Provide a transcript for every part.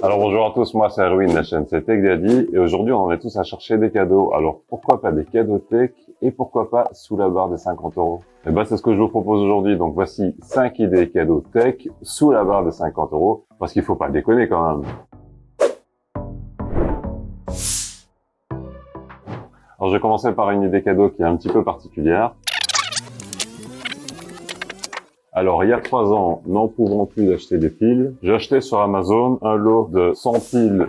Alors bonjour à tous, moi c'est Erwin, la chaîne c'est Tech Daddy, et aujourd'hui on en est tous à chercher des cadeaux. Alors pourquoi pas des cadeaux tech, et pourquoi pas sous la barre des 50 euros? Et ben c'est ce que je vous propose aujourd'hui. Donc voici 5 idées cadeaux tech sous la barre des 50 euros, parce qu'il faut pas déconner quand même. Alors je vais commencer par une idée cadeau qui est un petit peu particulière. Alors, il y a 3 ans, n'en pouvant plus acheter des piles, j'ai acheté sur Amazon un lot de 100 piles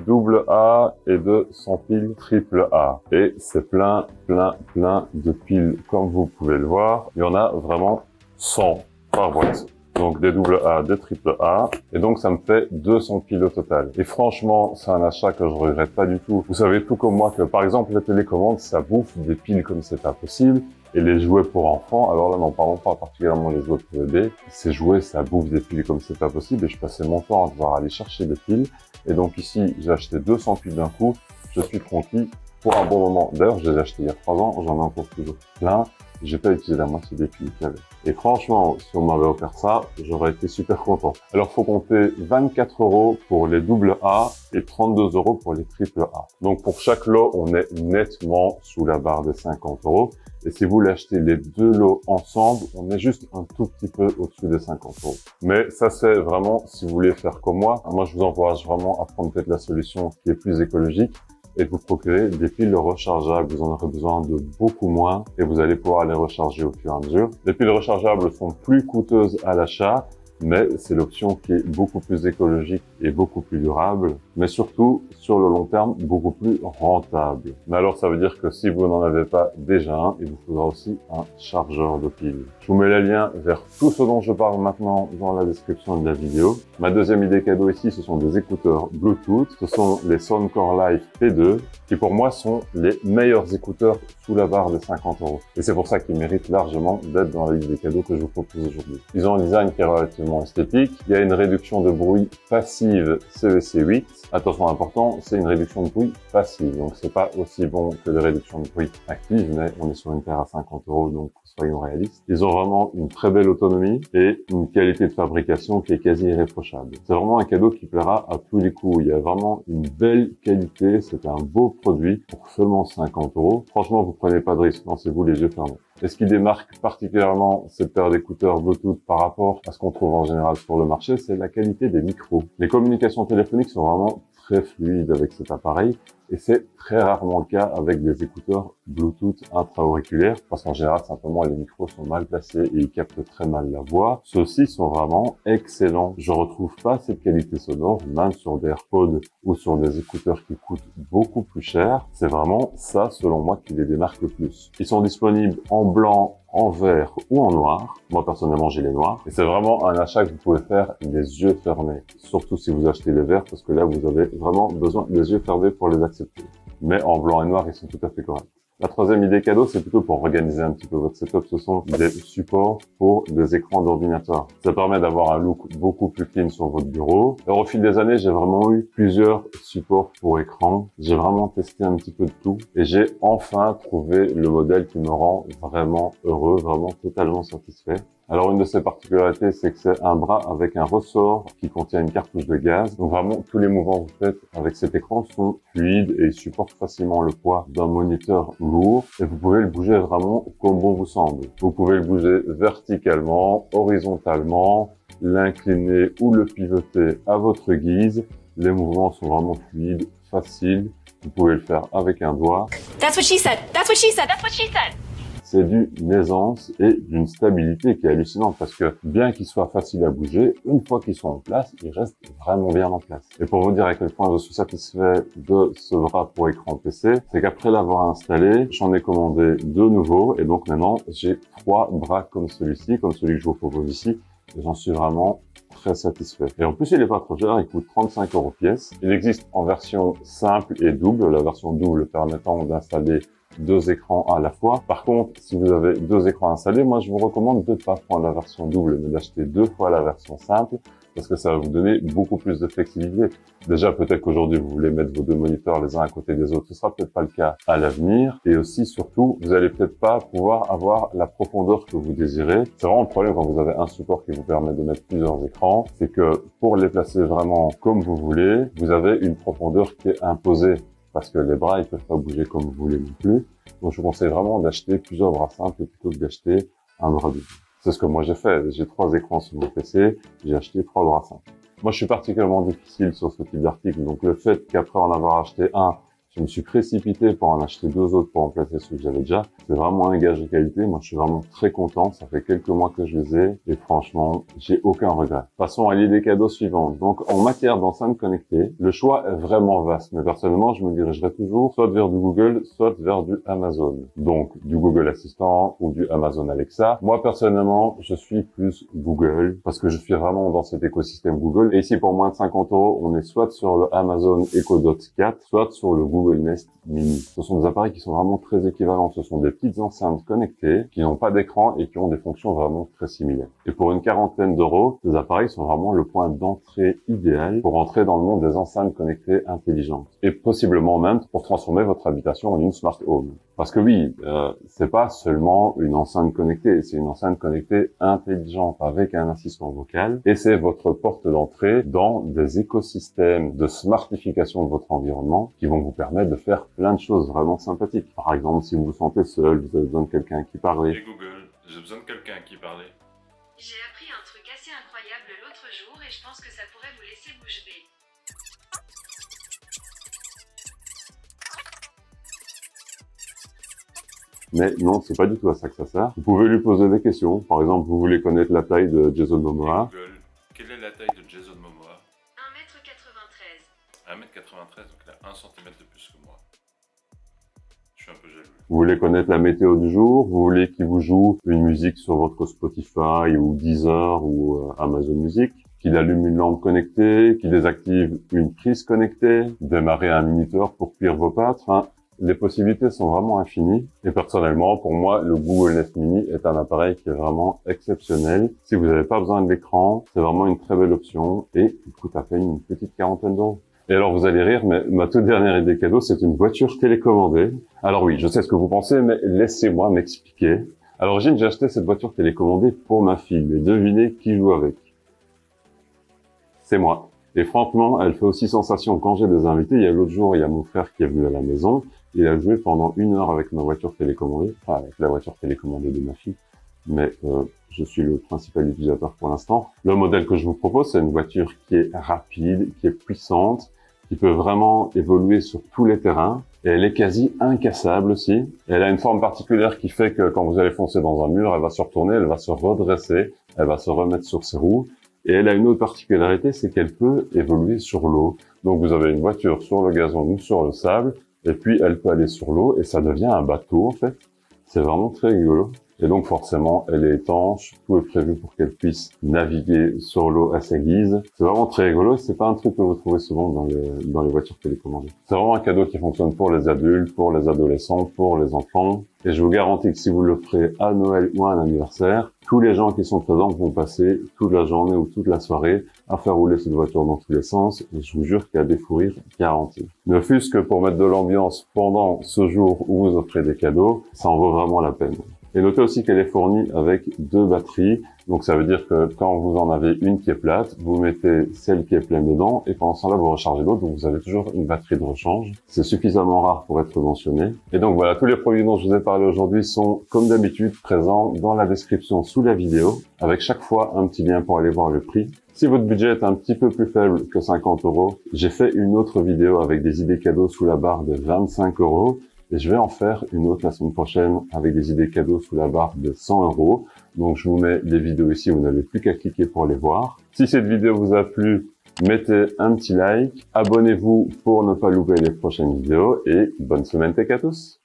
AA et de 100 piles AAA. Et c'est plein de piles, comme vous pouvez le voir. Il y en a vraiment 100 par boîte. Donc des AA, des AAA, et donc ça me fait 200 piles au total. Et franchement, c'est un achat que je regrette pas du tout. Vous savez tout comme moi que par exemple la télécommande, ça bouffe des piles comme c'est pas possible. Et les jouets pour enfants, alors là n'en parlons pas, particulièrement les jouets pour bébés, ces jouets ça bouffe des piles comme c'est pas possible, et je passais mon temps à devoir aller chercher des piles. Et donc ici, j'ai acheté 200 piles d'un coup, je suis tranquille pour un bon moment. D'ailleurs, je les ai achetées il y a 3 ans, j'en ai encore toujours plein. J'ai pas utilisé la moitié des piles qu'il y avait. Et franchement, si on m'avait offert ça, j'aurais été super content. Alors, faut compter 24 € pour les AA et 32 € pour les AAA. Donc, pour chaque lot, on est nettement sous la barre des 50 €. Et si vous l'achetez les deux lots ensemble, on est juste un tout petit peu au-dessus des 50 €. Mais ça, c'est vraiment si vous voulez faire comme moi. Moi, je vous encourage vraiment à prendre peut-être la solution qui est plus écologique et vous procurer des piles rechargeables. Vous en aurez besoin de beaucoup moins et vous allez pouvoir les recharger au fur et à mesure. Les piles rechargeables sont plus coûteuses à l'achat, mais c'est l'option qui est beaucoup plus écologique et beaucoup plus durable, mais surtout, sur le long terme, beaucoup plus rentable. Mais alors, ça veut dire que si vous n'en avez pas déjà un, il vous faudra aussi un chargeur de piles. Je vous mets les liens vers tout ce dont je parle maintenant dans la description de la vidéo. Ma deuxième idée cadeau ici, ce sont des écouteurs Bluetooth. Ce sont les Soundcore Life P2, qui pour moi sont les meilleurs écouteurs sous la barre des 50 €. Et c'est pour ça qu'ils méritent largement d'être dans la liste des cadeaux que je vous propose aujourd'hui. Ils ont un design qui est relativement esthétique. Il y a une réduction de bruit passive CVC 8. Attention important, c'est une réduction de bruit passive. Donc c'est pas aussi bon que les réductions de bruit actives, mais on est sur une paire à 50 €, donc soyons réalistes. Ils ont vraiment une très belle autonomie et une qualité de fabrication qui est quasi irréprochable. C'est vraiment un cadeau qui plaira à tous les coups. Il y a vraiment une belle qualité, c'est un beau produit pour seulement 50 €. Franchement, vous prenez pas de risque, lancez-vous les yeux fermés. Et ce qui démarque particulièrement cette paire d'écouteurs Bluetooth par rapport à ce qu'on trouve en général sur le marché, c'est la qualité des micros. Les communications téléphoniques sont vraiment très fluides avec cet appareil, et c'est très rarement le cas avec des écouteurs Bluetooth intra-auriculaires, parce qu'en général, simplement, les micros sont mal placés et ils captent très mal la voix. Ceux-ci sont vraiment excellents. Je retrouve pas cette qualité sonore, même sur des AirPods ou sur des écouteurs qui coûtent beaucoup plus cher. C'est vraiment ça, selon moi, qui les démarque le plus. Ils sont disponibles en blanc, en vert ou en noir. Moi, personnellement, j'ai les noirs. Et c'est vraiment un achat que vous pouvez faire les yeux fermés. Surtout si vous achetez les verts, parce que là, vous avez vraiment besoin des yeux fermés pour les accepter. Mais en blanc et noir, ils sont tout à fait corrects. La troisième idée cadeau, c'est plutôt pour organiser un petit peu votre setup. Ce sont des supports pour des écrans d'ordinateur. Ça permet d'avoir un look beaucoup plus clean sur votre bureau. Alors, au fil des années, j'ai vraiment eu plusieurs supports pour écran. J'ai vraiment testé un petit peu de tout et j'ai enfin trouvé le modèle qui me rend vraiment heureux, vraiment totalement satisfait. Alors, une de ses particularités, c'est que c'est un bras avec un ressort qui contient une cartouche de gaz. Donc vraiment, tous les mouvements que vous faites avec cet écran sont fluides et ils supportent facilement le poids d'un moniteur lourd. Et vous pouvez le bouger vraiment comme bon vous semble. Vous pouvez le bouger verticalement, horizontalement, l'incliner ou le pivoter à votre guise. Les mouvements sont vraiment fluides, faciles. Vous pouvez le faire avec un doigt. That's what she said. That's what she said. That's what she said. C'est d'une aisance et d'une stabilité qui est hallucinante parce que bien qu'ils soient faciles à bouger, une fois qu'ils sont en place, ils restent vraiment bien en place. Et pour vous dire à quel point je suis satisfait de ce bras pour écran PC, c'est qu'après l'avoir installé, j'en ai commandé 2 nouveaux et donc maintenant j'ai 3 bras comme celui-ci, comme celui que je vous propose ici, et j'en suis vraiment très satisfait. Et en plus, il est pas trop cher, il coûte 35 € pièce. Il existe en version simple et double, la version double permettant d'installer 2 écrans à la fois. Par contre, si vous avez 2 écrans installés, moi je vous recommande de ne pas prendre la version double, mais d'acheter 2 fois la version simple, parce que ça va vous donner beaucoup plus de flexibilité. Déjà, peut-être qu'aujourd'hui, vous voulez mettre vos deux moniteurs les uns à côté des autres. Ce sera peut-être pas le cas à l'avenir. Et aussi, surtout, vous allez peut-être pas pouvoir avoir la profondeur que vous désirez. C'est vraiment le problème quand vous avez un support qui vous permet de mettre plusieurs écrans. C'est que pour les placer vraiment comme vous voulez, vous avez une profondeur qui est imposée parce que les bras, ils peuvent pas bouger comme vous voulez non plus. Donc, je vous conseille vraiment d'acheter plusieurs bras simples plutôt que d'acheter un bras double. C'est ce que moi j'ai fait. J'ai 3 écrans sur mon PC. J'ai acheté 3 bras simples. Moi, je suis particulièrement difficile sur ce type d'article. Donc, le fait qu'après en avoir acheté un, je me suis précipité pour en acheter 2 autres pour remplacer ceux que j'avais déjà. C'est vraiment un gage de qualité. Moi, je suis vraiment très content. Ça fait quelques mois que je les ai et franchement, j'ai aucun regret. Passons à l'idée cadeau suivante. Donc, en matière d'enceinte connectée, le choix est vraiment vaste. Mais personnellement, je me dirigerai toujours soit vers du Google, soit vers du Amazon. Donc, du Google Assistant ou du Amazon Alexa. Moi, personnellement, je suis plus Google parce que je suis vraiment dans cet écosystème Google. Et ici, pour moins de 50 €, on est soit sur le Amazon Echo Dot 4, soit sur le Google Nest Mini. Ce sont des appareils qui sont vraiment très équivalents. Ce sont des petites enceintes connectées qui n'ont pas d'écran et qui ont des fonctions vraiment très similaires. Et pour une quarantaine d'euros, ces appareils sont vraiment le point d'entrée idéal pour entrer dans le monde des enceintes connectées intelligentes. Et possiblement même pour transformer votre habitation en une smart home. Parce que oui, c'est pas seulement une enceinte connectée, c'est une enceinte connectée intelligente avec un assistant vocal et c'est votre porte d'entrée dans des écosystèmes de smartification de votre environnement qui vont vous permettre de faire plein de choses vraiment sympathiques. Par exemple, si vous vous sentez seul, vous avez besoin de quelqu'un qui parle. Hey Google, j'ai besoin de quelqu'un qui parle. J'ai appris un truc assez incroyable l'autre jour et je pense que ça pourrait vous laisser bouche bée. Mais non, c'est pas du tout à ça que ça sert. Vous pouvez lui poser des questions. Par exemple, vous voulez connaître la taille de Jason Momoa. Hey Google, quelle est la taille de Jason Momoa? 1m93. 1m93, donc il a 1 cm de plus que moi. Je suis un peu jaloux. Vous voulez connaître la météo du jour. Vous voulez qu'il vous joue une musique sur votre Spotify ou Deezer ou Amazon Music. Qu'il allume une lampe connectée, qu'il désactive une prise connectée, démarrer un minuteur pour cuire vos pâtes. Enfin, les possibilités sont vraiment infinies. Et personnellement, pour moi, le Google Nest Mini est un appareil qui est vraiment exceptionnel. Si vous n'avez pas besoin de l'écran, c'est vraiment une très belle option et il coûte à peine une petite quarantaine d'euros. Et alors, vous allez rire, mais ma toute dernière idée cadeau, c'est une voiture télécommandée. Alors oui, je sais ce que vous pensez, mais laissez-moi m'expliquer. À l'origine, j'ai acheté cette voiture télécommandée pour ma fille. Mais devinez qui joue avec? C'est moi. Et franchement, elle fait aussi sensation quand j'ai des invités. Il y a l'autre jour, il y a mon frère qui est venu à la maison. Il a joué pendant 1 heure avec ma voiture télécommandée, enfin avec la voiture télécommandée de ma fille. Mais je suis le principal utilisateur pour l'instant. Le modèle que je vous propose, c'est une voiture qui est rapide, qui est puissante, qui peut vraiment évoluer sur tous les terrains. Et elle est quasi incassable aussi. Et elle a une forme particulière qui fait que quand vous allez foncer dans un mur, elle va se retourner, elle va se redresser, elle va se remettre sur ses roues. Et elle a une autre particularité, c'est qu'elle peut évoluer sur l'eau. Donc vous avez une voiture sur le gazon ou sur le sable, et puis elle peut aller sur l'eau, et ça devient un bateau en fait. C'est vraiment très rigolo. Et donc forcément, elle est étanche, tout est prévu pour qu'elle puisse naviguer sur l'eau à sa guise. C'est vraiment très rigolo, et c'est pas un truc que vous trouvez souvent dans les voitures télécommandées. C'est vraiment un cadeau qui fonctionne pour les adultes, pour les adolescents, pour les enfants. Et je vous garantis que si vous le ferez à Noël ou à un anniversaire, tous les gens qui sont présents vont passer toute la journée ou toute la soirée à faire rouler cette voiture dans tous les sens. Et je vous jure qu'il y a des fous rires garantis. Ne fût-ce que pour mettre de l'ambiance pendant ce jour où vous offrez des cadeaux, ça en vaut vraiment la peine. Et notez aussi qu'elle est fournie avec 2 batteries. Donc ça veut dire que quand vous en avez une qui est plate, vous mettez celle qui est pleine dedans et pendant ce temps-là, vous rechargez l'autre. Donc vous avez toujours une batterie de rechange. C'est suffisamment rare pour être mentionné. Et donc voilà, tous les produits dont je vous ai parlé aujourd'hui sont comme d'habitude présents dans la description sous la vidéo, avec chaque fois un petit lien pour aller voir le prix. Si votre budget est un petit peu plus faible que 50 €, j'ai fait une autre vidéo avec des idées cadeaux sous la barre de 25 €. Et je vais en faire une autre la semaine prochaine avec des idées cadeaux sous la barre de 100 €. Donc je vous mets les vidéos ici, vous n'avez plus qu'à cliquer pour les voir. Si cette vidéo vous a plu, mettez un petit like, abonnez-vous pour ne pas louper les prochaines vidéos et bonne semaine tech à tous.